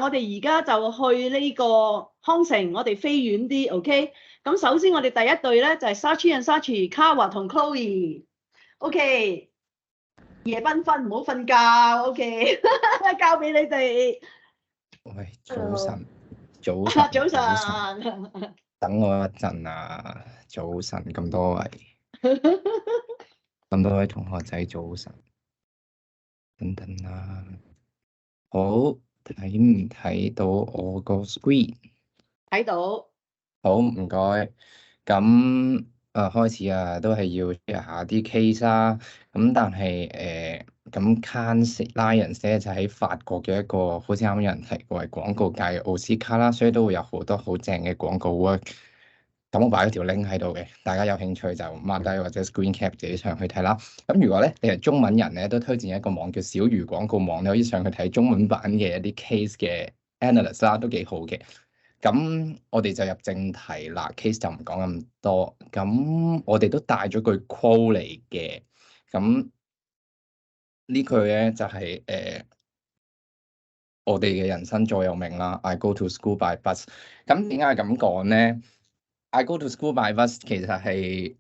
我哋而家就去呢個康城，我哋飛遠啲 ，OK？咁首先我哋第一隊咧就係 Saatchi and Saatchi、Kawa 同 Chloe，OK？夜繽紛唔好瞓覺 ，OK？交俾你哋。喂，早晨，早早晨，晨。等我一陣啊！早晨，咁多位，咁多位同學仔，早晨。等等啦，好，睇唔睇到我個 screen？睇到。好，唔該。咁開始啊，都係要 share 下啲 case 啦。咁但係咁 Cannes Lions 咧就喺法國嘅一個，好似啱啱有人提過係廣告界嘅奧斯卡啦，所以都會有好多好正嘅廣告 work。咁我擺咗條 link 喺度嘅，大家有興趣就 mark 低或者 screen cap 自己上去睇啦。咁如果咧你係中文人咧，都推薦一個網叫小魚廣告網，你可以上去睇中文版嘅一啲 case 嘅 analyst 啦，都幾好嘅。咁我哋就入正題啦，case 就唔講咁多。咁我哋都帶咗句 quote 嚟嘅。咁呢句咧就係我哋嘅人生座右銘啦。I go to school by bus。咁點解咁講咧？I go to school by bus 其實係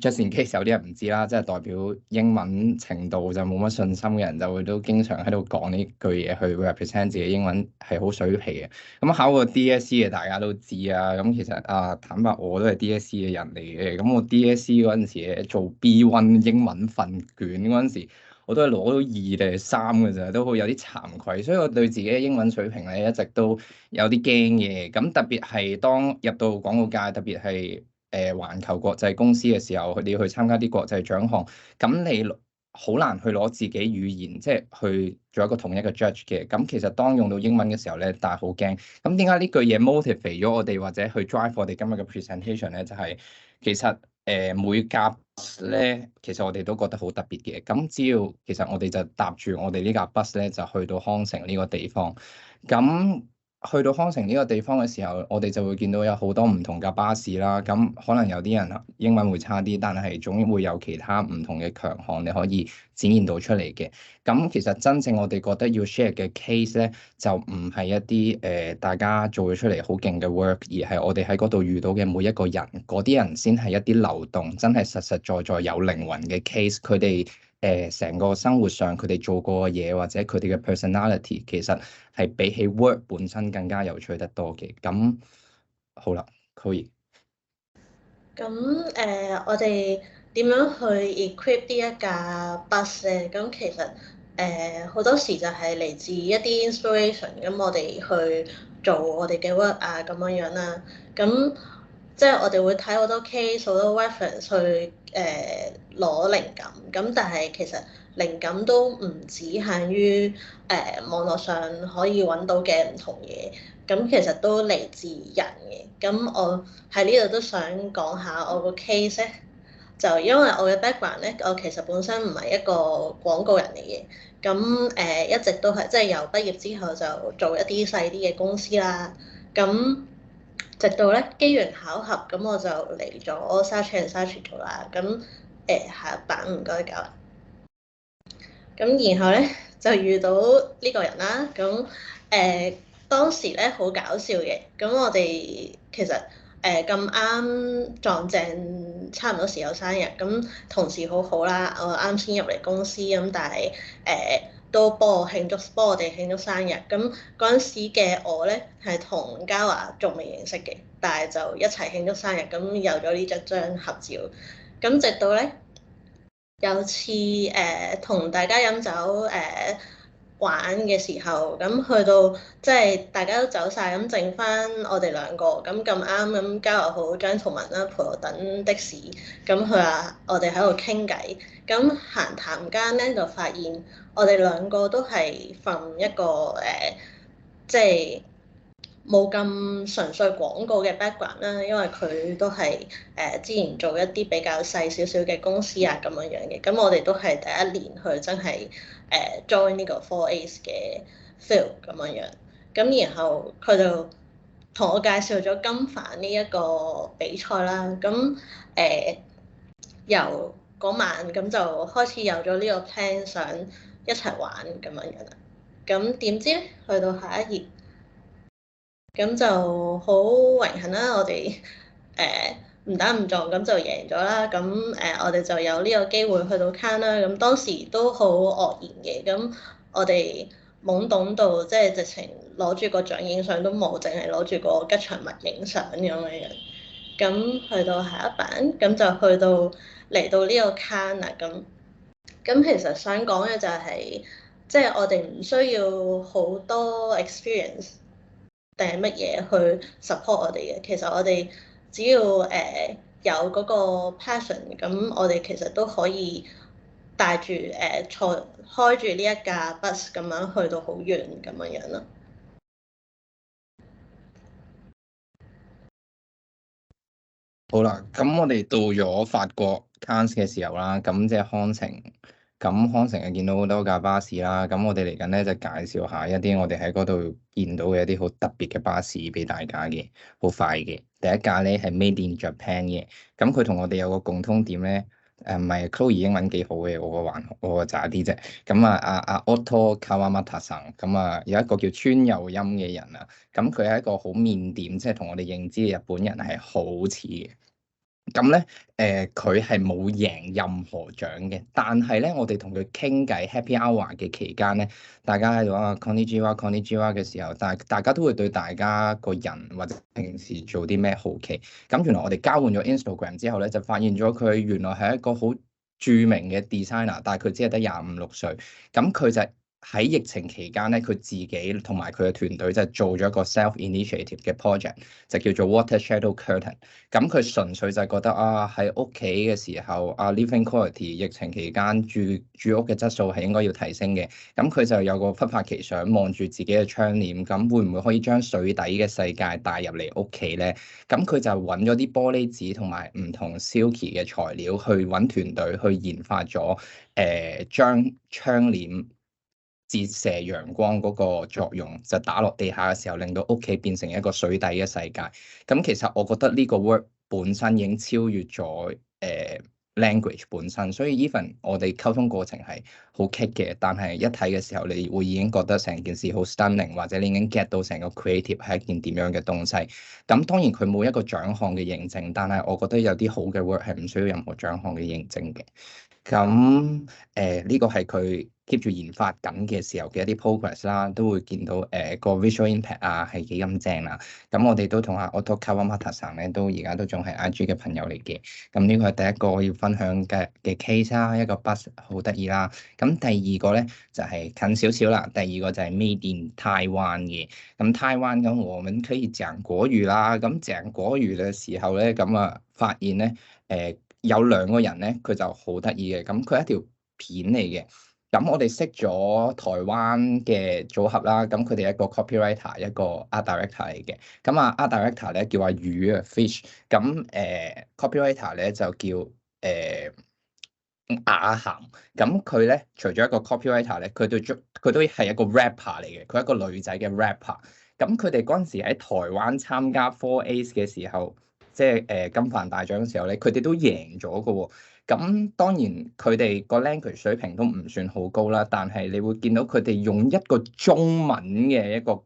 just in case 有啲人唔知啦，即係代表英文程度就冇乜信心嘅人就會都經常喺度講呢句嘢去 represent 自己英文係好水皮嘅。咁考過 DSE 嘅大家都知啊。咁其實坦白我都係 DSE 嘅人嚟嘅。咁我 DSE 嗰陣時咧做 B1 英文份卷嗰陣時，我都係攞到2定係3嘅咋，都好有啲慚愧，所以我對自己嘅英文水平咧一直都有啲驚嘅。咁特別係當入到廣告界，特別係環球國際公司嘅時候，你要去參加啲國際獎項，咁你好難去攞自己語言，即係去做一個統一嘅 judge 嘅。咁其實當用到英文嘅時候咧，但係好驚。咁點解呢句嘢 motivate 咗我哋，或者去 drive 我哋今日嘅 presentation 咧？就係其實每架 bus 咧，其實我哋都覺得好特別嘅。咁只要其實我哋就搭住我哋呢架 bus 咧，就去到康城呢個地方。咁去到康城呢個地方嘅時候，我哋就會見到有好多唔同嘅巴士啦。咁可能有啲人英文會差啲，但係總會有其他唔同嘅強項你可以展現到出嚟嘅。咁其實真正我哋覺得要 share 嘅 case 咧，就唔係一啲大家做咗出嚟好勁嘅 work，而係我哋喺嗰度遇到嘅每一個人，嗰啲人先係一啲流動，真係實實在在有靈魂嘅 case。佢哋成個生活上佢哋做過嘅嘢，或者佢哋嘅 personality，其實係比起 work 本身更加有趣得多嘅。咁好啦，可以。咁我哋點樣去 equip 呢一架 bus 咧？咁其實好多時就係嚟自一啲 inspiration，咁我哋去做我哋嘅 work 啊咁樣啦。咁即係我哋會睇好多 case、好多 reference 去攞靈感。咁但係其實靈感都唔只限於網絡上可以揾到嘅唔同嘢。咁其實都嚟自人嘅。咁我喺呢度都想講下我個 case 咧，就因為我嘅 background 咧，我其實本身唔係一個廣告人嚟嘅。咁一直都係即係由畢業之後就做一啲細啲嘅公司啦。咁直到咧機緣巧合，咁我就嚟咗 Saatchi and Saatchi 做啦。咁下一版唔該搞。咁然後咧就遇到呢個人啦。咁當時咧好搞笑嘅。咁我哋其實咁啱撞正差唔多時候生日，咁同事好好啦。我啱先入嚟公司，咁但係都幫我哋慶祝生日。咁嗰陣時嘅我咧係同嘉華仲未認識嘅，但係就一齊慶祝生日，咁有咗呢張合照。咁直到咧有次同大家飲酒玩嘅時候，咁去到即係大家都走晒，咁剩翻我哋兩個。咁咁啱咁交流好張圖文啦，陪我等的士。咁佢話我哋喺度傾偈，咁閒談間咧就發現我哋兩個都係from一個即係冇咁純粹廣告嘅 background 啦，因為佢都係之前做一啲比較細少少嘅公司啊咁樣嘅。咁我哋都係第一年去真係join 呢個 4As 嘅 field 咁樣。咁然後佢就同我介紹咗金帆呢一個比賽啦。咁由嗰晚咁就開始有咗呢個 plan，想一齊玩咁樣啦。咁點知咧去到下一頁咁就好榮幸啦，我哋誤打誤撞咁就贏咗啦。咁我哋就有呢個機會去到 Cannes 啦。咁當時都好愕然嘅。咁我哋懵懂到即係直情攞住個獎影相都冇，淨係攞住個吉祥物影相咁樣樣。咁去到下一版，咁就去到嚟到呢個 Cannes 啦。咁其實想講嘅就係，即係我哋唔需要好多 experience 定係乜嘢去 support 我哋嘅。其實我哋只要有嗰個 passion，咁我哋其實都可以帶住坐開住呢一架 bus 咁樣去到好遠咁樣樣咯。好啦，咁我哋到咗法國 Cannes 嘅時候啦，咁即係康城，咁康城就見到好多架巴士啦，咁我哋嚟緊咧就介紹下一啲我哋喺嗰度見到嘅一啲好特別嘅巴士俾大家嘅，好快嘅。第一架咧係 Made in Japan 嘅，咁佢同我哋有個共通點咧，唔係 Chloe 英文幾好嘅，我個渣啲啫。咁阿 Otto Kawamata さん，咁有一個叫川友音嘅人啊，咁佢係一個好腼腆，即係同我哋認知嘅日本人係好似嘅。咁咧，佢係冇贏任何獎嘅，但係咧，我哋同佢傾偈 Happy Hour 嘅期間咧，大家喺度Konnichiwa 嘅時候，大家都會對大家個人或者平時做啲咩好奇。咁原來我哋交換咗 Instagram 之後咧，就發現咗佢原來係一個好著名嘅 designer，但係佢只係得25、26歲。咁佢就喺疫情期間咧，佢自己同埋佢嘅團隊就做咗一個 self-initiative 嘅 project，就叫做 Water Shadow Curtain。咁佢純粹就係覺得喺屋企嘅時候living quality 疫情期間住屋嘅質素係應該要提升嘅。咁佢就有個忽發奇想，望住自己嘅窗簾，咁會唔會可以將水底嘅世界帶入嚟屋企咧？咁佢就揾咗啲玻璃紙同埋唔同 silky 嘅材料去揾團隊去研發咗將窗簾折射陽光嗰個作用，就打落地下嘅時候，令到屋企變成一個水底嘅世界。咁其實我覺得呢個 work 本身已經超越咗language 本身，所以 even 我哋溝通過程係好棘嘅，但係一睇嘅時候，你會已經覺得成件事好 stunning，或者你已經 get 到成個 creative 係一件點樣嘅東西。咁當然佢冇一個獎項嘅認證，但係我覺得有啲好嘅 work 係唔需要任何獎項嘅認證嘅。咁呢個係佢 keep 住研發緊嘅時候嘅一啲 progress 啦，都會見到個 visual impact 係幾咁正啦。咁我哋都同阿 Otto Kawamata さん咧，都而家都仲係 IG 嘅朋友嚟嘅。咁呢個係第一個我要分享嘅 case 啦，一個 bus 好得意啦。咁第二個咧就係近少少啦，第二個就係 Made in Taiwan 嘅。咁 Taiwan 咁我們可以講國語啦。咁講國語嘅時候咧，咁發現咧有兩個人咧，佢就好得意嘅。咁佢係一條片嚟嘅。咁我哋識咗台灣嘅組合啦。咁佢哋一個 copywriter，一個 art director 嚟嘅。咁art director 咧叫阿魚啊 fish。咁copywriter 咧就叫雅涵。咁佢咧除咗一個 copywriter 咧，佢都係一個 rapper 嚟嘅。佢係一個女仔嘅 rapper。咁佢哋嗰陣時喺台灣參加 4A's 嘅時候，即係金帆大獎嘅時候咧，佢哋都贏咗嘅喎。咁當然佢哋個 language 水平都唔算好高啦，但係你會見到佢哋用一個中文嘅一個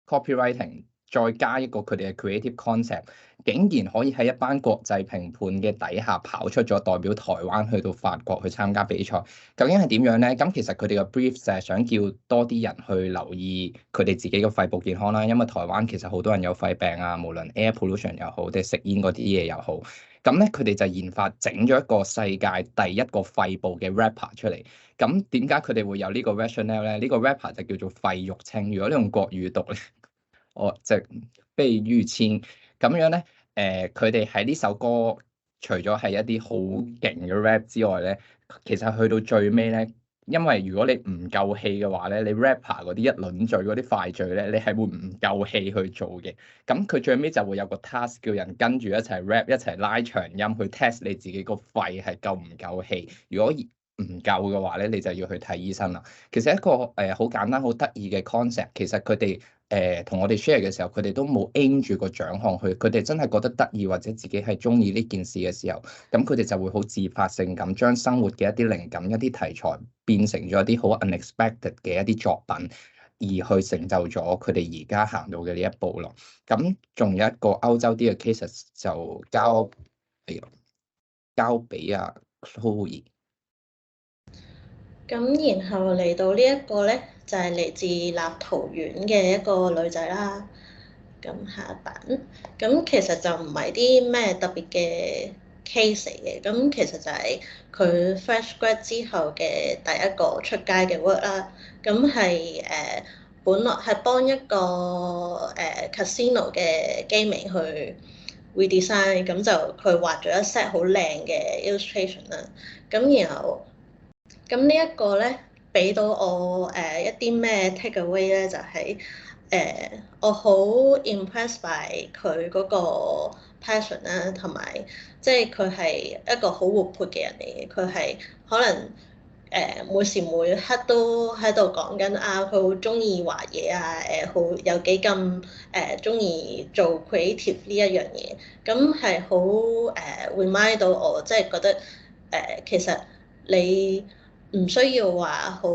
copywriting，再加一個佢哋嘅 creative concept，竟然可以喺一班國際評判嘅底下跑出咗代表台灣去到法國去參加比賽。究竟係點樣咧？咁其實佢哋嘅 brief 就係想叫多啲人去留意佢哋自己嘅肺部健康啦，因為台灣其實好多人有肺病啊，無論 air pollution 又好，定係食煙嗰啲嘢又好。咁咧，佢哋就研發整咗一個世界第一個肺部嘅 rapper 出嚟。咁點解佢哋會有呢個 rationale 咧？呢個 rapper 就叫做肺玉清。如果你用國語讀咧，即係肺玉清咁樣咧。佢哋喺呢首歌除咗係一啲好勁嘅 rap 之外咧，其實去到最尾咧，因為如果你唔夠氣嘅話咧，你 rapper 嗰啲一輪嘴嗰啲快嘴咧，你係會唔夠氣去做嘅。咁佢最尾就會有個 task 叫人跟住一齊 rap，一齊拉長音去 test 你自己個肺係夠唔夠氣。如果唔夠嘅話咧，你就要去睇醫生啦。其實一個好簡單好得意嘅 concept，其實佢哋同我哋 share 嘅時候，佢哋都冇 aim 住個獎項去，佢哋真係覺得得意或者自己係中意呢件事嘅時候，咁佢哋就會好自發性咁將生活嘅一啲靈感、一啲題材變成咗一啲好 unexpected 嘅一啲作品。而去成就咗佢哋而家行到嘅呢一步咯。咁仲有一個歐洲啲嘅 cases 就交俾阿 Chloe。咁然後嚟到呢一個咧，就係嚟自立陶宛嘅一個女仔啦。咁下一版，咁其實就唔係啲咩特別嘅 case 嚟嘅，咁其實就係佢 fresh grad 之後嘅第一個出街嘅 work 啦。咁係本來係幫一個casino 嘅機尾去 redesign，咁就佢畫咗一 set 好靚嘅 illustration 啦。咁然後咁呢一個咧，俾到我一啲咩 take away 咧，就係、我好 impressed by 佢嗰個 passion 啦，同埋即係佢係一個好活潑嘅人嚟嘅。佢係可能每時每刻都喺度講緊啊，佢好中意畫嘢啊，好有幾咁中意做 creative 呢一樣嘢。咁係好remind 到我，即係覺得其實你唔需要話好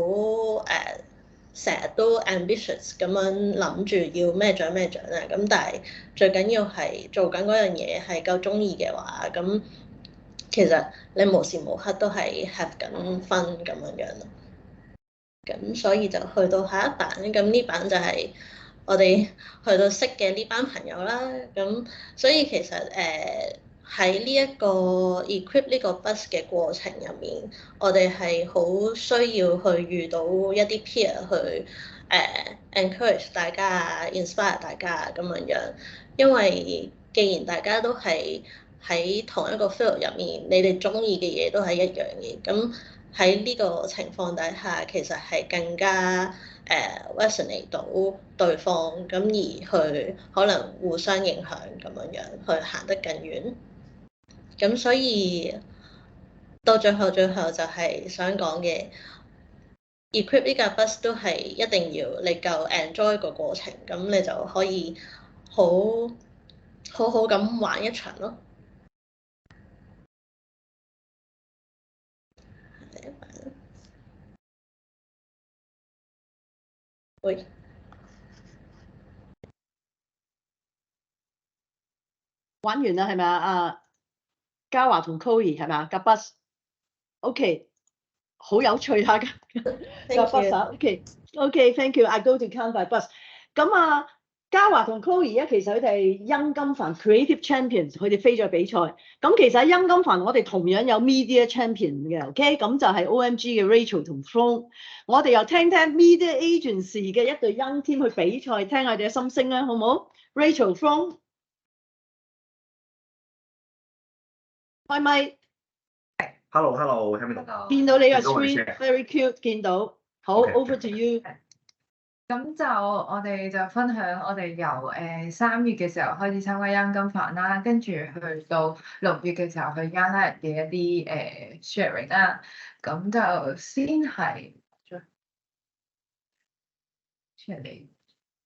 成日都 ambitious 咁樣諗住要咩獎啊，咁但係最緊要係做緊嗰樣嘢係夠鍾意嘅話，咁其實你無時無刻都係 have 緊 fun 咁樣咯。咁所以就去到下一版，咁呢版就係我哋去到識嘅呢班朋友啦。咁所以其實喺呢一個 equip 呢個 bus 嘅過程入面，我哋係好需要去遇到一啲 peer 去encourage 大家啊 ，inspire 大家啊咁樣。因為既然大家都係喺同一個 field 入面，你哋中意嘅嘢都係一樣嘅，咁喺呢個情況底下，其實係更加resonate 到對方，咁而去可能互相影響咁樣去行得更遠。咁所以到最後就係想講嘅 equip 呢架 bus 都係一定要你夠 enjoy 個過程，咁你就可以好好咁玩一場咯。喂，玩完啦係咪啊？啊，嘉華同 Chloe 係咪啊？夾 bus，OK，好有趣下㗎夾 bus 啊，OK，thank you，I go to count by bus。咁啊，嘉華同 Chloe 咧，其實佢哋係殷金帆 Creative Champions，佢哋飛咗比賽。咁其實喺殷金帆，我哋同樣有 Media Champion 嘅，OK，咁就係 OMG 嘅 Rachel 同 Flo。我哋又聽聽 Media Agency 嘅一隊 Young Team 去比賽，聽下佢哋嘅心聲啦，好唔好 ？Rachel、Flo。開咪 Hello，聽唔聽到？見到你個 screen，very cute，見到。好 Okay. ，over to you。咁就我哋就分享我哋由3月嘅時候開始參加殷金帆啦，跟住去到6月嘅時候去啱啱嘅一啲sharing 啦。咁就先係出嚟。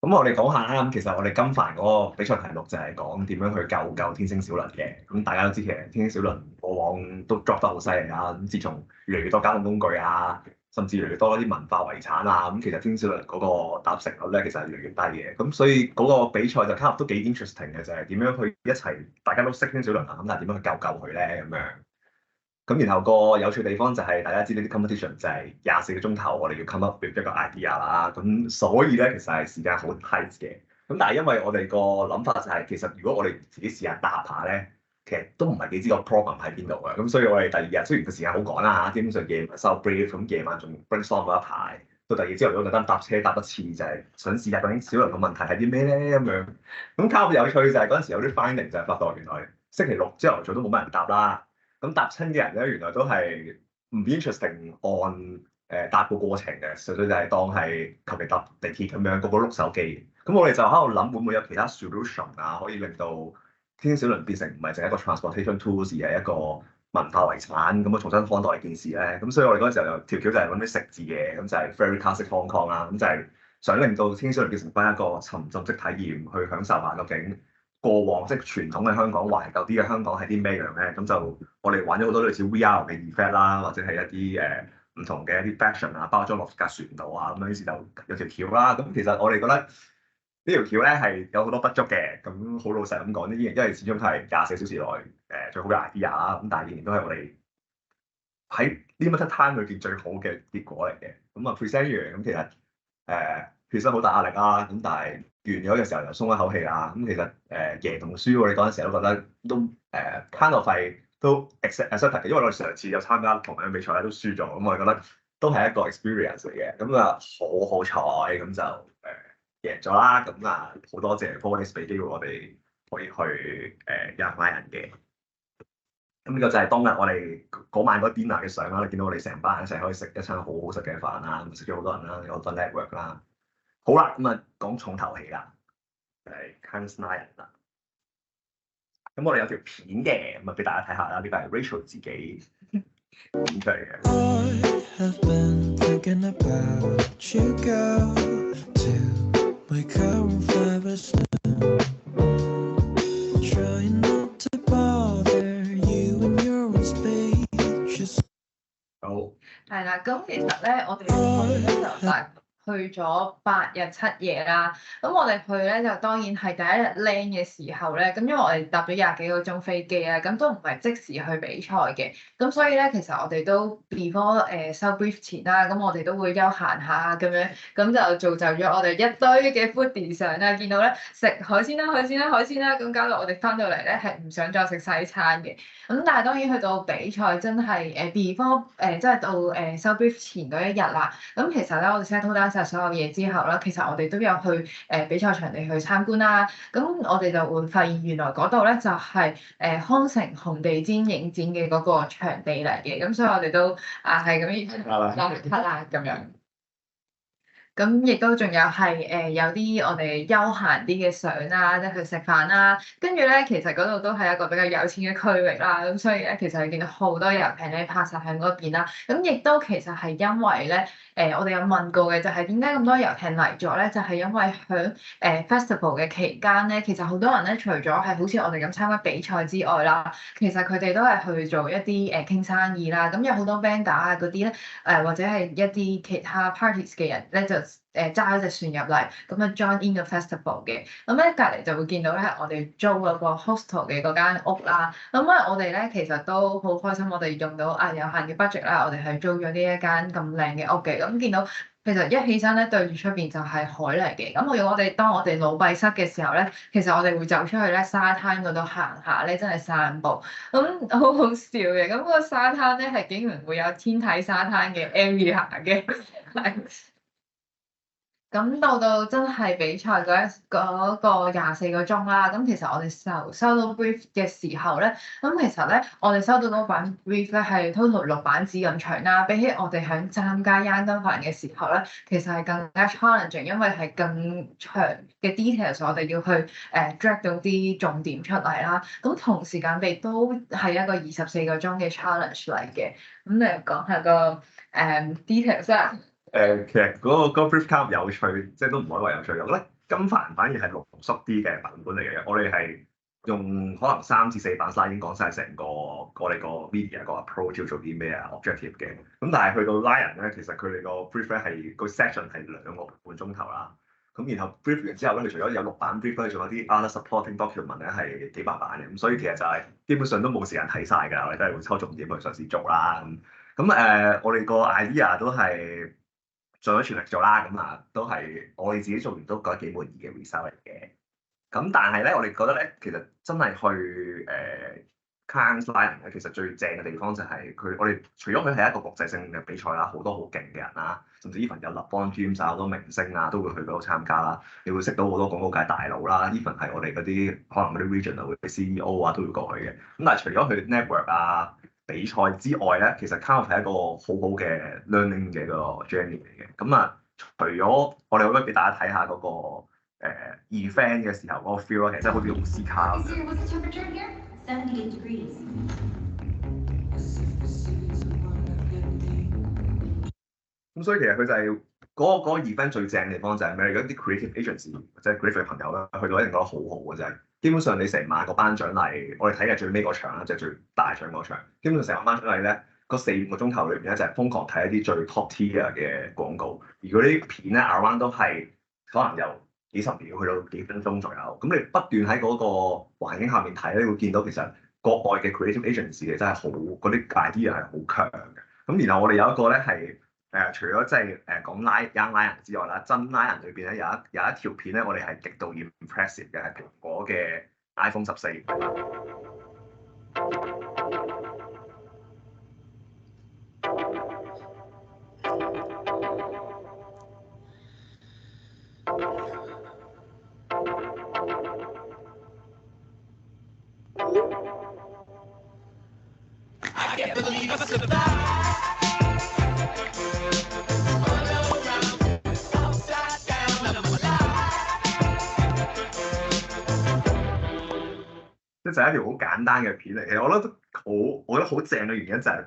咁我哋講下啦，咁其實我哋金帆嗰個比賽題目就係講點樣去救天星小輪嘅。咁大家都知其實天星小輪過往都 drop 得好犀利啦。咁自從越嚟越多交通工具啊，甚至越嚟越多啲文化遺產啊，咁其實天星小輪嗰個搭乘率咧其實係越嚟越低嘅。咁所以嗰個比賽就卡入都幾 interesting 嘅，就係點樣去一齊大家都識天星小輪啊，咁但係點樣去救佢咧咁樣。咁然後個有趣地方就係大家知呢啲 competition 就係24個鐘頭，我哋要 come up with 一個 idea 啦。咁所以咧其實係時間好 tight 嘅。咁但係因為我哋個諗法就係、其實如果我哋自己試下答下咧，其實都唔係幾知個 problem 喺邊度嘅。咁所以我哋第二日雖然個時間好趕啦嚇，基本上夜晚收 brief，咁夜晚仲 brainstorm 咗一排，到第二朝頭早特登搭車搭一次，就係想試下究竟小輪嘅問題係啲咩咧咁樣。咁較有趣就係嗰陣時有啲 finding 就係發覺原來星期六朝頭早都冇乜人搭啦。咁搭親嘅人咧，原來都係唔 interesting on 搭個過程嘅，純粹就係當係求其搭地鐵咁樣，個個碌手機。咁我哋就喺度諗會唔會有其他 solution 啊，可以令到天星小輪變成唔係淨係一個 transportation tools，而係一個文化遺產咁樣重新看待件事咧。咁所以我哋嗰陣時候有條橋就係揾啲食字嘅，咁就係 very classic Hong Kong 啦。咁就係想令到天星小輪變成翻一個沉浸式體驗，去享受下究竟過往即係傳統嘅香港懷舊啲嘅香港係啲咩樣咧？咁就我哋玩咗好多類似 VR 嘅 effect 啦，或者係一啲唔同嘅一啲 fashion 啊，包裝落架船度啊，咁樣於是就有條橋啦。咁其實我哋覺得呢條橋咧係有好多不足嘅，咁好老實咁講呢，因為始終係24小時內最好嘅 idea 啦。咁但係仍然都係我哋喺 limited time 裏邊最好嘅結果嚟嘅。咁啊 present 完咁其實其實好大壓力啦。咁但係完咗嘅時候又鬆一口氣啦。咁其實贏同輸我哋嗰陣時都覺得都kind of係都 accepted 嘅，因為我哋上次有參加同樣比賽咧都輸咗，咁我哋覺得都係一個 experience 嚟嘅。咁啊好彩咁就贏咗啦。咁啊好多謝 Bonus 俾機會我哋可以去人拉人嘅。咁呢個就係當日我哋嗰晚嗰 dinner 嘅相啦。你見到我哋成班人一齊可以食一餐好好食嘅飯啦，識咗好多人啦，有好多 network 啦。好啦，咁啊講重頭戲啦，係 Cannes 拉人啦。咁我哋有條片嘅，咁啊俾大家睇下啦。呢個係 Rachel 自己剪出嚟嘅。好。係啦，咁其實咧，我哋去咗8日7夜啦。咁我哋去咧就當然係第一日 land 嘅時候咧，咁因為我哋搭咗20幾個鐘飛機啊，咁都唔係即時去比賽嘅。咁所以咧，其實我哋都 before 收 brief 前啦，咁我哋都會休閒下咁樣，咁就造就咗我哋一堆嘅 foodie 相啦。見到咧食海鮮啦、海鮮啦、海鮮啦，咁搞到我哋翻到嚟咧係唔想再食西餐嘅。咁但係當然去到比賽真係before 即係到收 brief 前嗰一日啦。咁其實咧我哋 settle down晒所有嘢之後啦，其實我哋都有去比賽場地去參觀啦。咁我哋就會發現原來嗰度咧就係康城紅地氈影展嘅嗰個場地嚟嘅。咁所以我哋都係咁打卡啦咁樣。咁亦都仲有係有啲我哋休閒啲嘅相啦，即係去食飯啦。跟住咧，其實嗰度都係一個比較有錢嘅區域啦。咁所以咧，其實你見到好多遊艇咧泊晒喺嗰邊啦。咁亦都其實係因為咧，我哋有問過嘅就係點解咁多遊艇嚟咗咧？就係因為響festival 嘅期間咧，其實好多人咧除咗係好似我哋咁參加比賽之外啦，其實佢哋都係去做一啲傾生意啦。咁有好多 vendor 啊嗰啲咧，或者係一啲其他 parties 嘅人咧就揸咗隻船入嚟，咁啊 join in 個 festival 嘅。咁咧隔離就會見到咧，我哋租嗰個 hostel 嘅嗰間屋啦。咁咧我哋咧其實都好開心，我哋用到有限嘅 budget 啦，我哋係租咗呢一間咁靚嘅屋嘅。咁見到其實一起身咧對住出邊就係海嚟嘅。咁當我哋腦閉塞嘅時候咧，其實我哋會走出去咧沙灘嗰度行下咧，真係散步。咁好好笑嘅。咁個沙灘咧係竟然會有天體沙灘嘅 area 嘅。咁到真係比賽嗰個24個鐘啦，咁其實我哋收到 brief 嘅時候咧，咁其實咧我哋收到嗰版 brief 咧係 total 6版紙咁長啦，比起我哋喺參加央金飯嘅時候咧，其實係更加 challenging，因為係更長嘅 details，我哋要去drag 到啲重點出嚟啦。咁同時間地都係一個24個鐘嘅 challenge 嚟嘅。咁你講下個details 啊？其實嗰個 brief card 有趣，即係都唔可以話有趣。我覺得金帆反而係濃縮啲嘅版本嚟嘅。我哋係用可能3至4版 slide 已經講晒成個我哋個 media 個 approach 要做啲咩啊 objective 嘅。咁但係去到拉人咧，其實佢哋個 brief 咧係個 session 係2個半鐘頭啦。咁然後 brief 完之後咧，佢除咗有6版 brief 咧，仲有啲 other supporting document 咧係幾百版嘅。咁所以其實就係基本上都冇時間睇晒㗎。我哋都係會抽重點去嘗試做啦。咁我哋個 idea 都係盡咗全力做啦，咁啊都係我哋自己做完都覺得幾滿意嘅 result 嚟嘅。咁但係咧，我哋覺得咧，其實真係去Cannes 拉人咧，其實最正嘅地方就係我哋除咗佢係一個國際性嘅比賽啦，好多好勁嘅人啦，甚至 even 有 LeBron James 好多明星啊，都會去嗰度參加啦。你會識到好多廣告界大佬啦 ，even 係我哋嗰啲可能嗰啲 regional 嘅 CEO 啊，都會過去嘅。咁但係除咗去 network 啊比賽之外咧，其實 Cannes 係一個好好嘅 learning 嘅一個 journey 嚟嘅。咁啊，除咗我哋可以俾大家睇下嗰個event 嘅時候嗰個 feel 咯，其實真係好似奧斯卡咁樣。咁所以其實佢就係嗰個 event 最正嘅地方就係咩？如果啲 creative agency 或者 creative 嘅朋友啦，去到一定覺得好好嘅就係，基本上你成晚個頒獎禮，我哋睇嘅最尾嗰場啦，即係最大獎嗰場，基本上成個頒獎禮咧嗰4-5個鐘頭裏邊咧，就係瘋狂睇一啲最 top tier 嘅廣告。而嗰啲片咧 around 都係可能由幾十秒去到幾分鐘左右。咁你不斷喺嗰個環境下面睇咧，你會見到其實國外嘅 creative agency 嘅真係好，嗰啲 idea 係好強嘅。咁然後我哋有一個咧係除咗即係講young lion 之外啦，真 lion 裏邊咧有一條片咧，我哋係極度 impressive 嘅，係蘋果嘅 iPhone 14。即就係一條好簡單嘅片嚟，其實我覺得好正嘅原因就係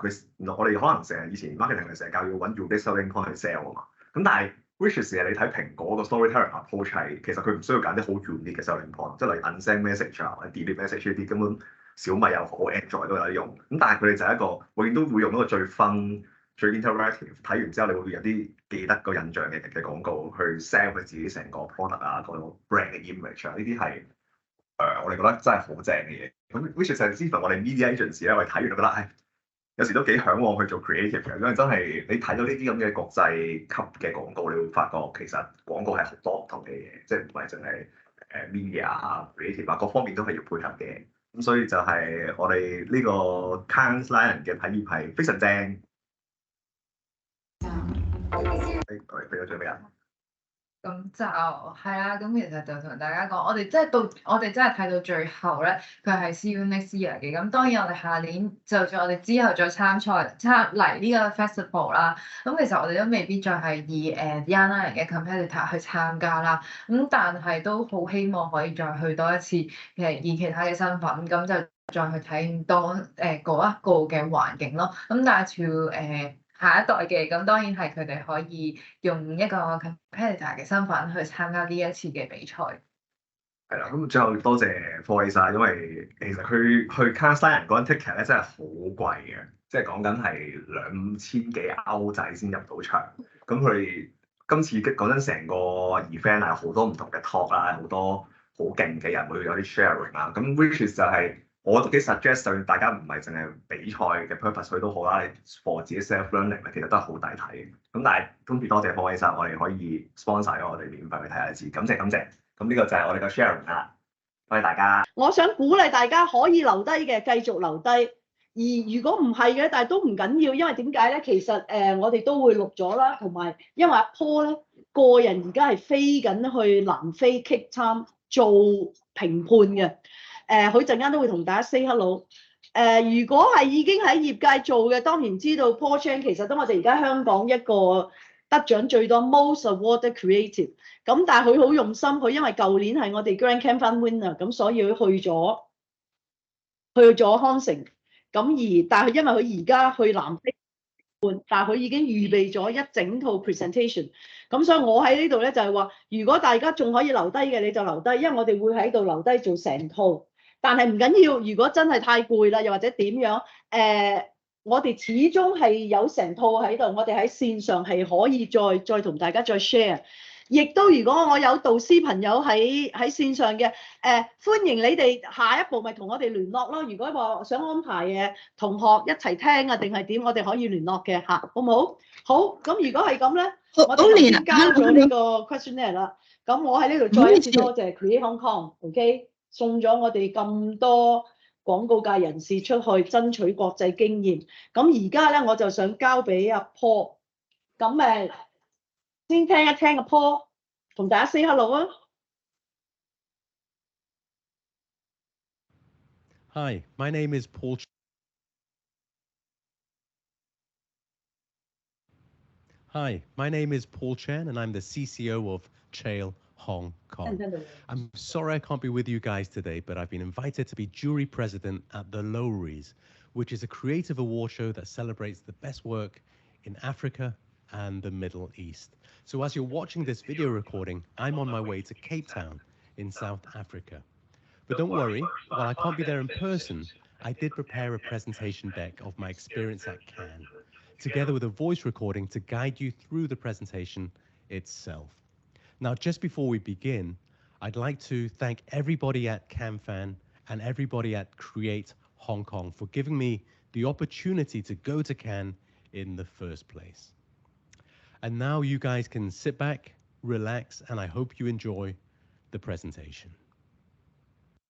我哋可能成日以前 marketing 成日教要揾 unique selling point 去 sell 啊嘛，咁但係 which is 你睇蘋果個 storytelling approach 係其實佢唔需要揀啲好 unique 嘅 selling point，即係例如 unsend message 啊、delete message 呢啲根本小米又好 Android 都有得用，咁但係佢哋就係一個永遠都會用一個最 fun、最 interactive， 睇完之後你會有啲記得個印象嘅廣告去 sell 佢自己成個 product 啊、個 brand 嘅 image 啊，呢啲係。我哋覺得真係好正嘅嘢。咁 which is 之前我哋 media agency 咧，我哋睇完都覺得，有時都幾嚋往去做 creative 嘅，因為真係你睇到呢啲咁嘅國際級嘅廣告，你會發覺其實廣告係好多唔同嘅嘢，即係唔係淨係media 啊、creative 啊，各方面都係要配合嘅。咁所以就係我哋呢個 Cannes Lion 嘅體驗係非常正。我哋俾咗最尾人。咁就係啦，咁其實就同大家講，我哋真係睇到最後咧，佢係 See you next year 嘅。咁當然我哋下年就算我哋之後再參嚟呢個 festival 啦，咁其實我哋都未必再係以young lion 嘅 competitor 去參加啦。咁但係都好希望可以再去多一次，以其他嘅身份，咁就再去睇多嗰一個嘅環境咯。咁但係下一代嘅，咁當然係佢哋可以用一個 competitor 嘅身份去參加呢一次嘅比賽。係啦，咁最後多謝 Organiser，因為其實佢去 Cannes Lion 嗰陣 ticket 咧真係好貴嘅，即係講緊係2000幾歐仔先入到場。咁佢哋今次講真成個 event 係好多唔同嘅 talk 啦，好多好勁嘅人會有啲 sharing 啦。咁 which is 就係、我都幾 suggest 就大家唔係淨係比賽嘅 purpose 去都好啦，你 for 自己 self learning 咧，其實都係好抵睇嘅。咁但係今次多謝Organiser，我哋可以 sponsor 咗我哋免費去睇下一次，感謝。咁呢個就係我哋嘅 sharing 啦，多謝大家。我想鼓勵大家可以留低嘅繼續留低，而如果唔係嘅，但係都唔緊要，因為點解咧？其實我哋都會錄咗啦，同埋因為阿 Paul 咧個人而家係飛緊去南非 Cape Town 做評判嘅。佢陣間都會同大家 say hello。如果係已經喺業界做嘅，當然知道 Paul Chan 其實都我哋而家香港一個得獎最多 most awarded creative。咁但係佢好用心，佢因為舊年係我哋 Grand Canyon winner，咁所以佢去咗康城。但係因為佢而家去南非換，但係佢已經預備咗一整套 presentation。咁所以我喺呢度咧就係話，如果大家仲可以留低嘅，你就留低，因為我哋會喺度留低做成套。但係唔緊要，如果真係太攰啦，又或者點樣，我哋始終係有成套喺度，我哋喺線上係可以再同大家再 share。亦都如果我有導師朋友喺線上嘅，歡迎你哋下一步咪同我哋聯絡咯。如果話想安排同學一齊聽啊，定係點，我哋可以聯絡嘅嚇，好唔好？好，咁如果係咁咧，我哋已經交咗呢個 questionnaire 啦。咁我喺呢度再一次多謝 Create Hong Kong，OK，送咗我哋咁多廣告界人士出去爭取國際經驗。咁而家咧，我就想交俾阿 Paul。咁先聽一聽阿 Paul 同大家 say hello 啊。Hi, my name is Paul. Hi, my name is Paul Chen, and I'm the CCO of Cheil, Hong Kong. I'm sorry I can't be with you guys today, but I've been invited to be jury president at the Lowries, which is a creative award show that celebrates the best work in Africa and the Middle East. So as you're watching this video recording, I'm on my way to Cape Town in South Africa. But don't worry, while I can't be there in person, I did prepare a presentation deck of my experience at Cannes, together with a voice recording to guide you through the presentation itself. Now, just before we begin, I'd like to thank everybody at CanFan and everybody at Create Hong Kong for giving me the opportunity to go to Cannes in the first place. And now you guys can sit back, relax, and I hope you enjoy the presentation.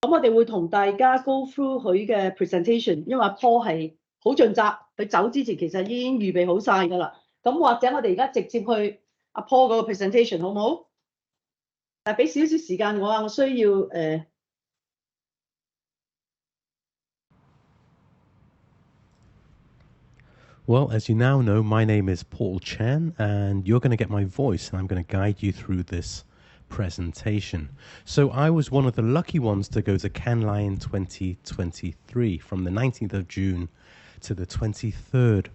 咁我哋會同大家 go through 佢嘅 presentation， 因為阿 Paul 係好盡責，佢走之前其實已經預備好晒㗎啦。咁或者我哋而家直接去阿 Paul 嗰個 presentation 好唔好？但係俾少少時間我啊，我需要Well, as you now know, my name is Paul Chan, and you're going to get my voice, and I'm going to guide you through this presentation. So I was one of the lucky ones to go to Cannes Lion 2023 from the 19th of June to the 23rd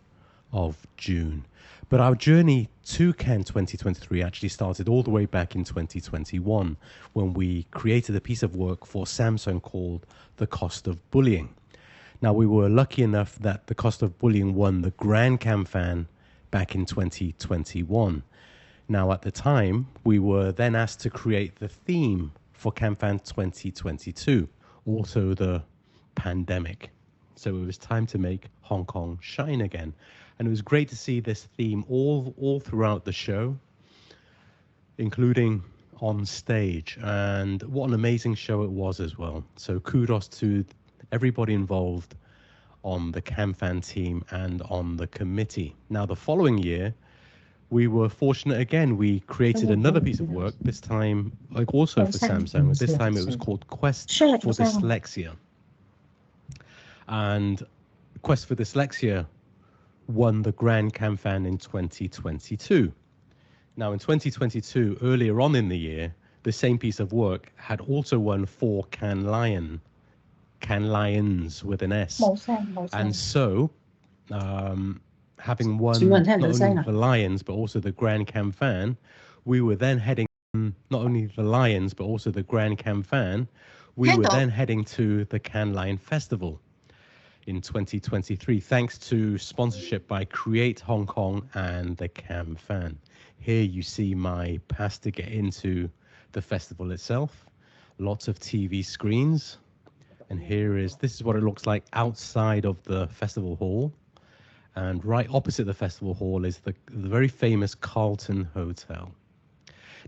of June. But our journey to Cannes 2023 actually started all the way back in 2021 when we created a piece of work for Samsung called The Cost of Bullying. Now, we were lucky enough that The Cost of Bullying won the Grand CanFan back in 2021. Now, at the time, we were then asked to create the theme for CanFan 2022, also the pandemic. So it was time to make Hong Kong shine again. And it was great to see this theme all throughout the show, including on stage. And what an amazing show it was as well. So kudos to everybody involved on the CanFan team and on the committee. Now, the following year, we were fortunate again. We created another piece of work, this time like also for Samsung. This time it was called Quest for Dyslexia. And Quest for Dyslexia won the Grand CanFan in 2022. Now, in 2022, earlier on in the year, the same piece of work had also won 4 Cannes Lions with an S. And so, having won not only the Lions, but also the Grand CanFan, we were then heading, not only the Lions, but also the Grand CanFan, we were then heading to the Cannes Lion Festival in 2023, thanks to sponsorship by Create Hong Kong and the CanFan. Here you see my pass to get into the festival itself. Lots of TV screens. And this is what it looks like outside of the festival hall. And right opposite the festival hall is the very famous Carlton Hotel.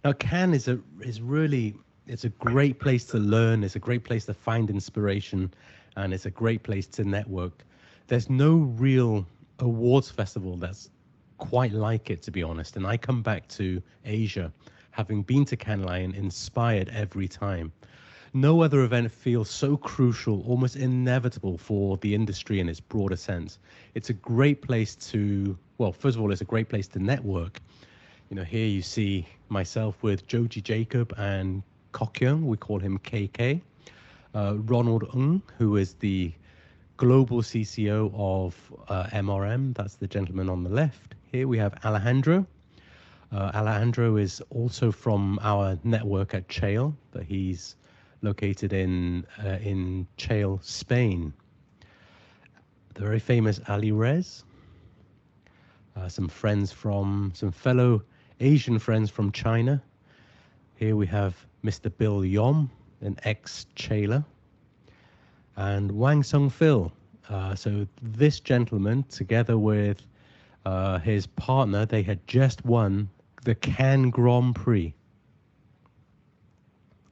Now, Cannes is really, it's a great place to learn. It's a great place to find inspiration, and it's a great place to network. There's no real awards festival that's quite like it, to be honest. And I come back to Asia, having been to Cannes Lion, inspired every time. No other event feels so crucial, almost inevitable for the industry in its broader sense. It's a great place to, well, first of all, it's a great place to network. You know, here you see myself with Joji Jacob and Kok Young, we call him KK. Ronald Ng, who is the global CCO of MRM, that's the gentleman on the left. Here we have Alejandro. Alejandro is also from our network at Cheil, but he's located in Cheil, Spain. The very famous Ali Rez, some fellow Asian friends from China. Here we have Mr. Bill Yom, an ex-Chailer, and Wang Sung Phil. So this gentleman, together with his partner, they had just won the Cannes Grand Prix.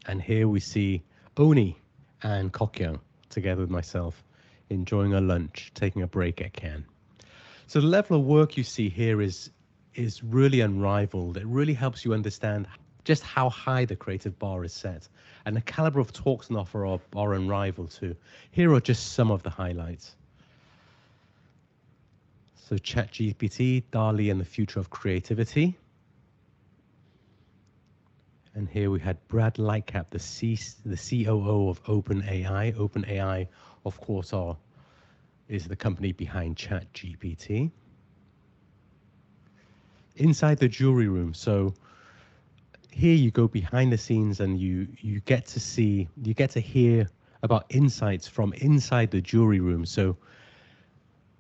And here we see Oni and Kok Young together with myself, enjoying a lunch, taking a break at Cannes. So the level of work you see here is really unrivaled. It really helps you understand just how high the creative bar is set. And the caliber of talks on offer are unrivaled too. Here are just some of the highlights. So ChatGPT, DALL-E and the future of creativity. And here we had Brad Lightcap, the COO of OpenAI. OpenAI, of course, is the company behind ChatGPT. Inside the jury room, so here you go behind the scenes and you get to hear about insights from inside the jury room. So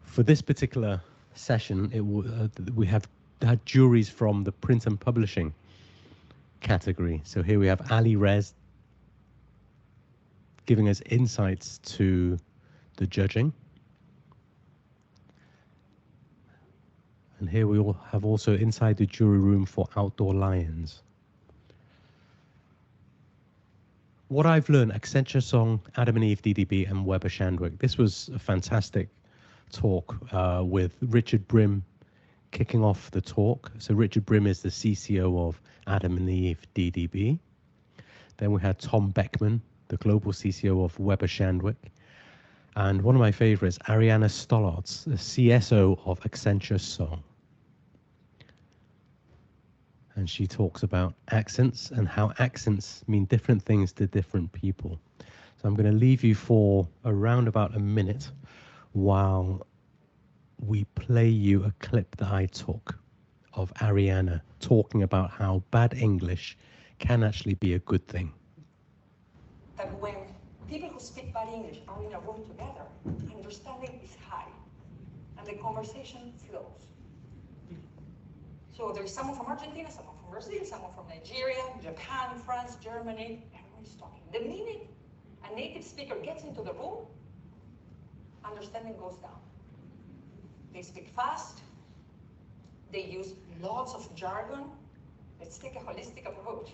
for this particular session, we have had juries from the print and publishing category. So here we have Ali Rez giving us insights to the judging. And here we all have also inside the jury room for Outdoor Lions. What I've learned, Accenture Song, Adam and Eve DDB, and Weber Shandwick. This was a fantastic talk with Richard Brim kicking off the talk. So Richard Brim is the CCO of Adam and Eve DDB. Then we had Tom Beckman, the global CCO of Weber Shandwick. And one of my favorites, Ariana Stollards, the CSO of Accenture Song. And she talks about accents and how accents mean different things to different people. So I'm going to leave you for around about a minute while we play you a clip that I took of Ariana talking about how bad English can actually be a good thing. That when people who speak bad English are in a room together, understanding is high and the conversation flows. So there's someone from Argentina, someone from Brazil, someone from Nigeria, Japan, France, Germany, everyone's talking. The minute a native speaker gets into the room, understanding goes down. They speak fast, they use lots of jargon. Let's take a holistic approach.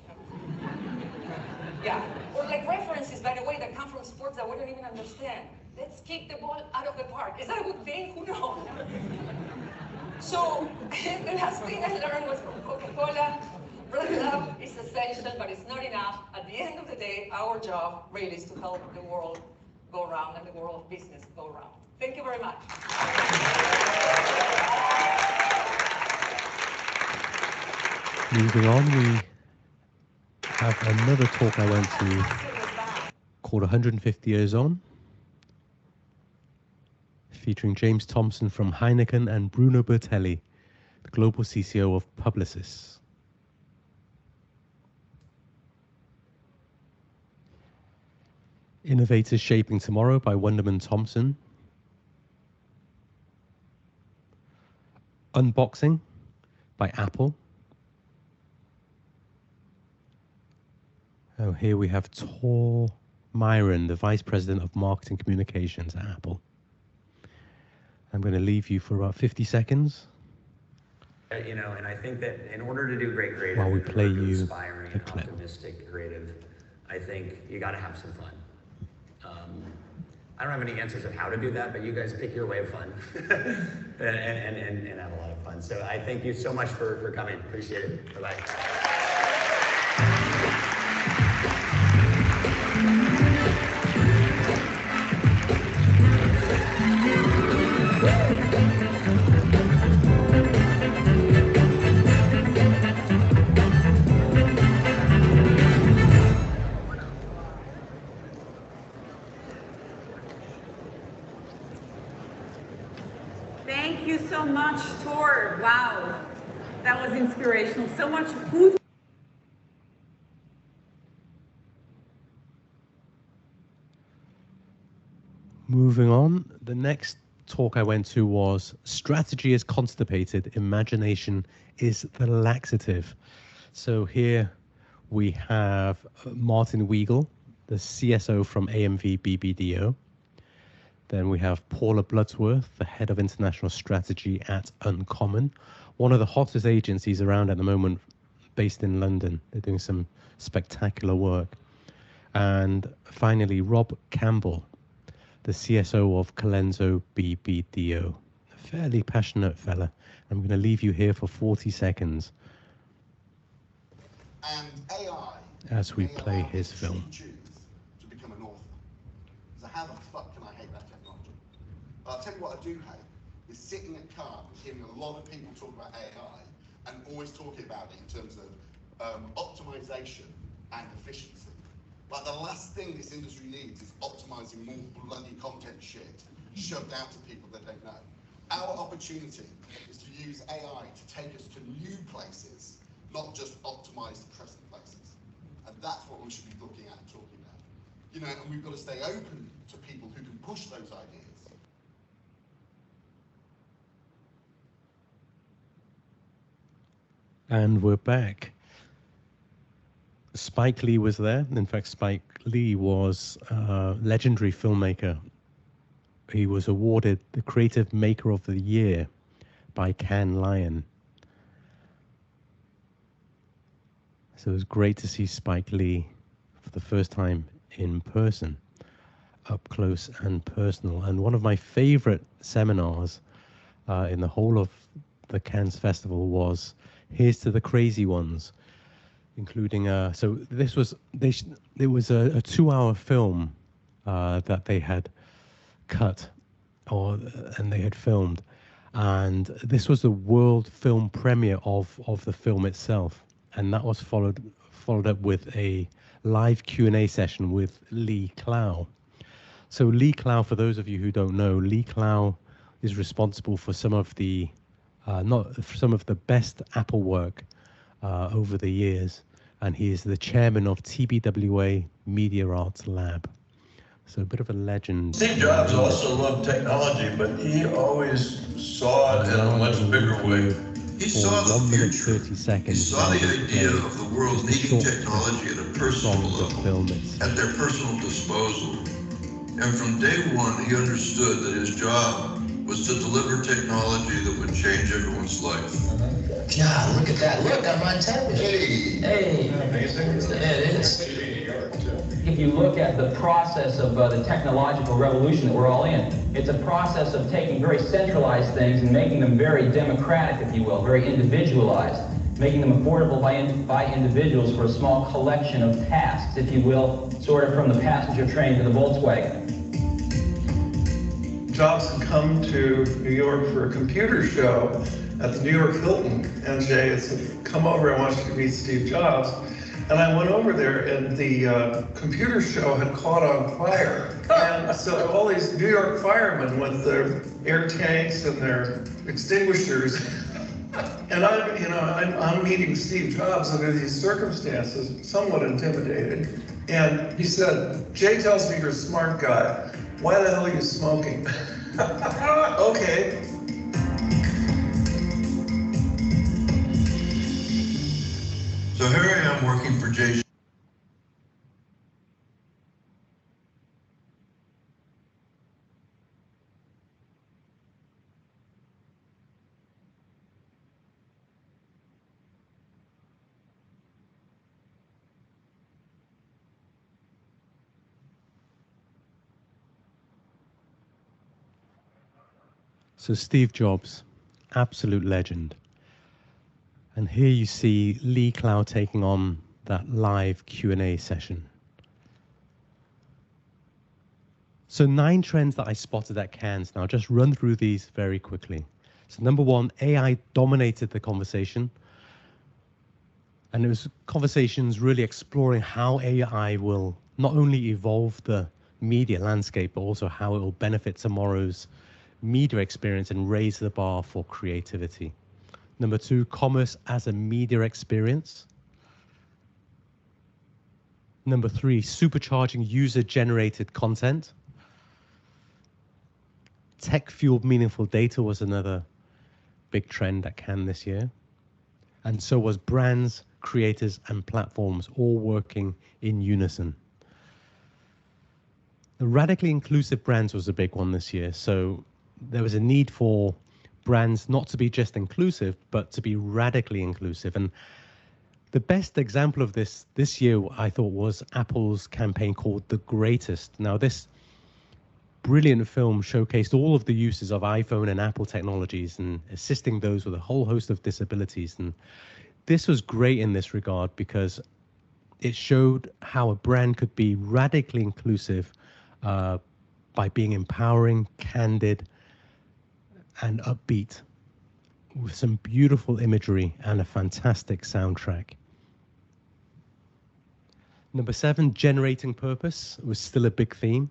Yeah, or like references, by the way, that come from sports that we don't even understand. Let's kick the ball out of the park. Is that a good thing? Who knows? So the last thing I learned was from Coca-Cola. Brand love is essential, but it's not enough. At the end of the day, our job really is to help the world go round and the world of business go round. Thank you very much. Moving on, we have another talk I went to called 150 Years On, featuring James Thompson from Heineken and Bruno Bertelli, the global CCO of Publicis. Innovators Shaping Tomorrow by Wunderman Thompson. Unboxing by Apple. Oh, here we have Tor Myron, the Vice President of Marketing Communications at Apple. I'm going to leave you for about 50 seconds. You know, and I think that in order to do great creative, while we play you inspiring, the clip. optimistic creative, I think you got to have some fun. I don't have any answers of how to do that, but you guys pick your way of fun and have a lot of fun. So I thank you so much for coming. Appreciate it. Bye-bye. Thank you so much, Tor. Wow, that was inspirational. So much food. Moving on, the next talk I went to was Strategy is Constipated, Imagination is the Laxative. So here we have Martin Weigel, the CSO from AMV BBDO. Then we have Paula Bloodsworth, the head of international strategy at Uncommon, one of the hottest agencies around at the moment, based in London. They're doing some spectacular work. And finally, Rob Campbell, the CSO of Colenso BBDO, a fairly passionate fella. I'm going to leave you here for 40 seconds and AI as we play his film. To become an author. So how the fuck can I hate that technology? But I'll tell you what I do hate is sitting at car and hearing a lot of people talk about AI and always talking about it in terms of optimization and efficiency. Like the last thing this industry needs is optimizing more bloody content shit shoved out to people that don't know. Our opportunity is to use AI to take us to new places not just optimize the present places. And that's what we should be looking at and talking about. You know, and we've got to stay open to people who can push those ideas. And we're back. Spike Lee was there. In fact, Spike Lee was a legendary filmmaker. He was awarded the Creative Maker of the Year by Cannes Lion. So it was great to see Spike Lee for the first time in person, up close and personal. And one of my favorite seminars in the whole of the Cannes Festival was Here's to the Crazy Ones, including so this was it was a 2-hour film that they had cut and they had filmed, and this was the world film premiere of the film itself, and that was followed up with a live Q&A session with Lee Clow. So Lee Clow, for those of you who don't know, Lee Clow is responsible for some of the best Apple work over the years, and he is the chairman of TBWA Media Arts Lab. So a bit of a legend. Steve Jobs also loved technology, but he always saw it in a much bigger way. He saw the 1 minute future. 30 seconds. He saw the idea of the world needing technology at a personal level, at their personal disposal. And from day one, he understood that his job was to deliver technology that would change everyone's life. God, look at that. Look, I'm on television. Hey. Amazing. It is. If you look at the process of the technological revolution that we're all in, it's a process of taking very centralized things and making them very democratic, if you will, very individualized, making them affordable by individuals for a small collection of tasks, if you will, sort of from the passenger train to the Volkswagen. Jobs had come to New York for a computer show at the New York Hilton, and Jay had said, come over, I want you to meet Steve Jobs. And I went over there, and the computer show had caught on fire. And so all these New York firemen with their air tanks and their extinguishers, and I'm meeting Steve Jobs under these circumstances, somewhat intimidated. And he said, Jay tells me you're a smart guy. Why the hell are you smoking? Okay. So here I am working for Jay. So Steve Jobs, absolute legend. And here you see Lee Clow taking on that live Q&A session. So 9 trends that I spotted at Cannes. Now, I'll just run through these very quickly. So number 1, AI dominated the conversation. And it was conversations really exploring how AI will not only evolve the media landscape, but also how it will benefit tomorrow's media experience and raise the bar for creativity. Number 2, commerce as a media experience. Number 3, supercharging user-generated content. Tech-fueled meaningful data was another big trend at Cannes this year. And so was brands, creators, and platforms all working in unison. The radically inclusive brands was a big one this year. So there was a need for brands not to be just inclusive, but to be radically inclusive. And the best example of this year, I thought, was Apple's campaign called The Greatest. Now, this brilliant film showcased all of the uses of iPhone and Apple technologies and assisting those with a whole host of disabilities. And this was great in this regard because it showed how a brand could be radically inclusive by being empowering, candid, and upbeat, with some beautiful imagery and a fantastic soundtrack. Number 7, generating purpose was still a big theme,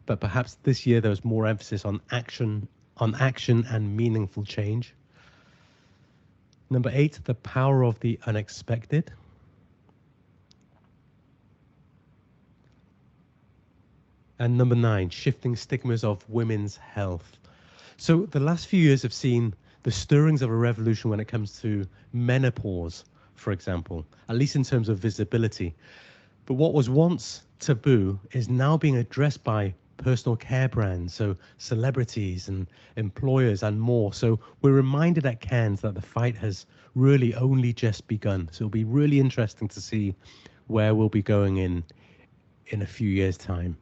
but perhaps this year there was more emphasis on action and meaningful change. Number 8, the power of the unexpected. And number 9, shifting stigmas of women's health. So the last few years have seen the stirrings of a revolution when it comes to menopause, for example, at least in terms of visibility. But what was once taboo is now being addressed by personal care brands, so celebrities and employers and more. So we're reminded at Cannes that the fight has really only just begun. So it'll be really interesting to see where we'll be going in a few years' time.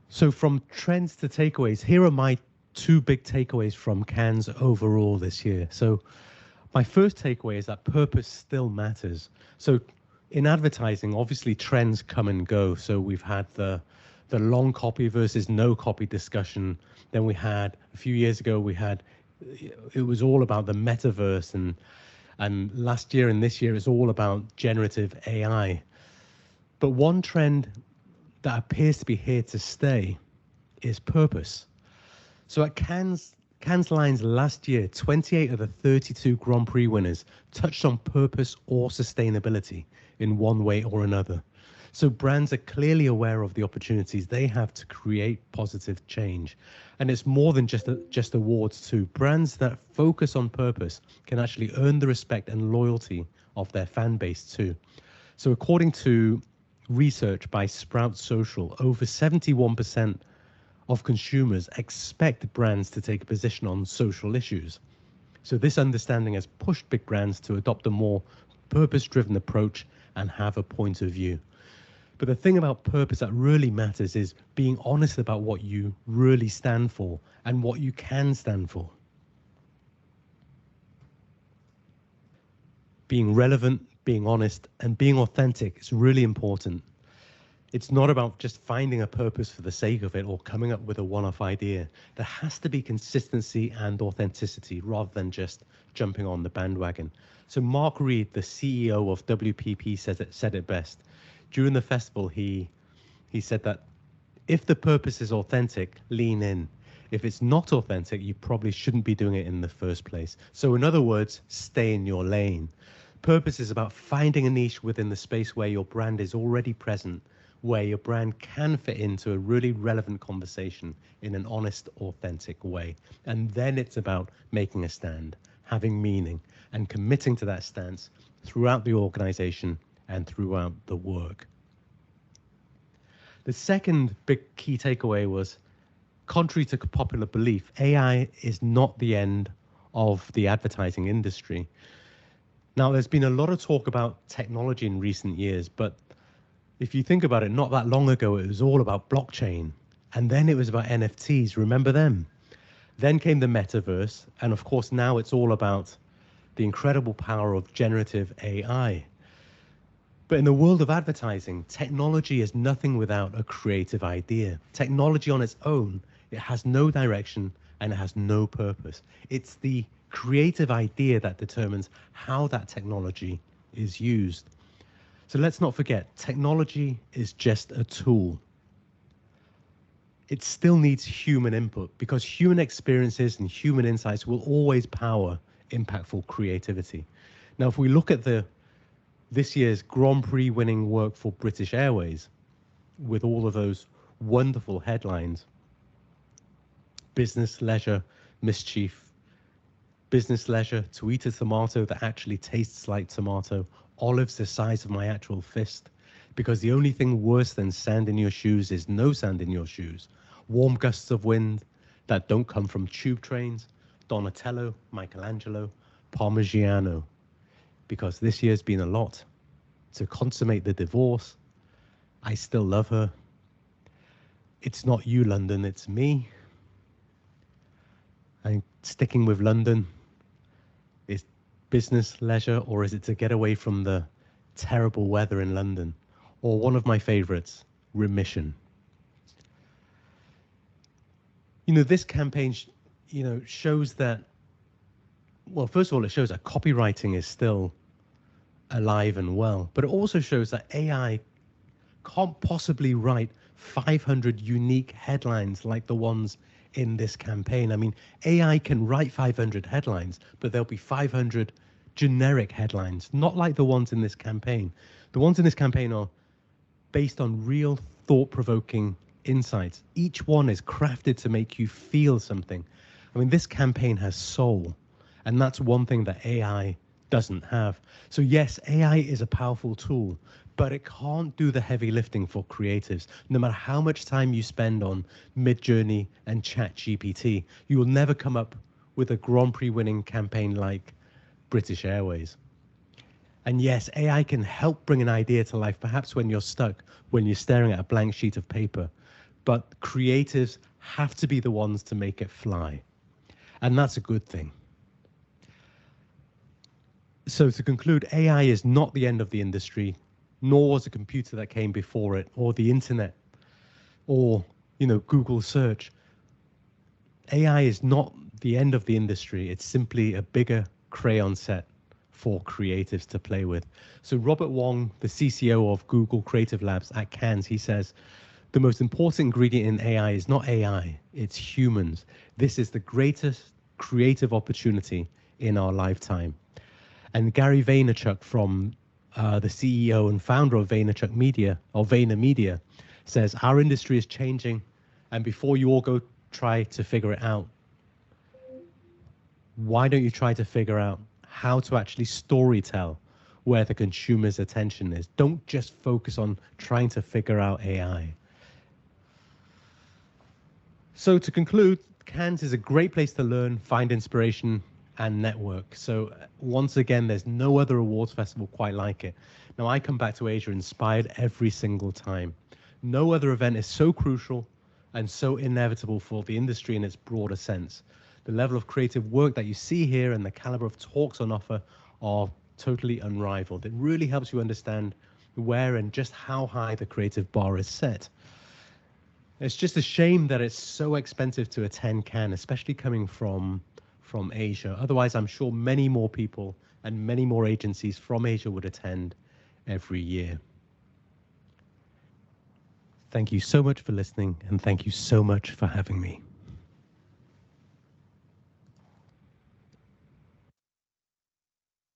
So from trends to takeaways, here are my 2 big takeaways from Cannes overall this year. So my first takeaway is that purpose still matters. So in advertising, obviously trends come and go. So we've had the long copy versus no copy discussion. Then we had, a few years ago, it was all about the metaverse, and last year and this year it's all about generative AI. But one trend that appears to be here to stay is purpose. So at Cannes Lions last year, 28 of the 32 Grand Prix winners touched on purpose or sustainability in one way or another. So brands are clearly aware of the opportunities they have to create positive change. And it's more than just awards too. Brands that focus on purpose can actually earn the respect and loyalty of their fan base too. So according to research by Sprout Social, over 71% of consumers expect brands to take a position on social issues. So this understanding has pushed big brands to adopt a more purpose-driven approach and have a point of view. But the thing about purpose that really matters is being honest about what you really stand for and what you can stand for. Being relevant, being honest, and being authentic is really important. It's not about just finding a purpose for the sake of it or coming up with a one-off idea. There has to be consistency and authenticity rather than just jumping on the bandwagon. So Mark Reed, the CEO of WPP, said it best. During the festival, he said that if the purpose is authentic, lean in. If it's not authentic, you probably shouldn't be doing it in the first place. So in other words, stay in your lane. Purpose is about finding a niche within the space where your brand is already present, where your brand can fit into a really relevant conversation in an honest, authentic way. And then it's about making a stand, having meaning, and committing to that stance throughout the organization and throughout the work. The second big key takeaway was, contrary to popular belief, AI is not the end of the advertising industry. Now, there's been a lot of talk about technology in recent years, but if you think about it, not that long ago, it was all about blockchain. And then it was about NFTs. Remember them? Then came the metaverse. And of course, now it's all about the incredible power of generative AI. But in the world of advertising, technology is nothing without a creative idea. Technology on its own, it has no direction and it has no purpose. It's the creative idea that determines how that technology is used. So let's not forget, technology is just a tool. It still needs human input because human experiences and human insights will always power impactful creativity. Now, if we look at this year's Grand Prix winning work for British Airways, with all of those wonderful headlines, business, leisure, mischief, business, leisure, to eat a tomato that actually tastes like tomato, olives the size of my actual fist, because the only thing worse than sand in your shoes is no sand in your shoes, warm gusts of wind that don't come from tube trains, Donatello, Michelangelo, Parmigiano, because this year's been a lot. To consummate the divorce, I still love her. It's not you, London, it's me. I'm sticking with London. Is business, leisure, or is it to get away from the terrible weather in London? Or one of my favorites, remission. You know, this campaign, shows that, well, first of all, it shows that copywriting is still alive and well, but it also shows that AI can't possibly write 500 unique headlines like the ones in this campaign. I mean, AI can write 500 headlines, but there'll be 500 generic headlines, not like the ones in this campaign. The ones in this campaign are based on real thought-provoking insights. Each one is crafted to make you feel something. I mean, this campaign has soul, and that's one thing that AI doesn't have. So yes, AI is a powerful tool, but it can't do the heavy lifting for creatives. No matter how much time you spend on Midjourney and ChatGPT, you will never come up with a Grand Prix winning campaign like British Airways. And yes, AI can help bring an idea to life, perhaps when you're stuck, when you're staring at a blank sheet of paper. But creatives have to be the ones to make it fly. And that's a good thing. So to conclude, AI is not the end of the industry, nor was a computer that came before it, or the internet, or Google search. AI is not the end of the industry. It's simply a bigger crayon set for creatives to play with. So Robert Wong, the CCO of Google Creative Labs at Cannes, he says, the most important ingredient in AI is not AI, it's humans. This is the greatest creative opportunity in our lifetime. And Gary Vaynerchuk, from the CEO and founder of Vaynerchuk Media, or VaynerMedia, says, our industry is changing, and before you all go try to figure it out, why don't you try to figure out how to actually storytell where the consumer's attention is? Don't just focus on trying to figure out AI. So to conclude, Cannes is a great place to learn, find inspiration, and network. So once again, there's no other awards festival quite like it. Now, I come back to Asia inspired every single time. No other event is so crucial and so inevitable for the industry in its broader sense. The level of creative work that you see here and the caliber of talks on offer are totally unrivaled. It really helps you understand where and just how high the creative bar is set. It's just a shame that it's so expensive to attend Cannes, especially coming from Asia. Otherwise, I'm sure many more people and many more agencies from Asia would attend every year. Thank you so much for listening, and thank you so much for having me.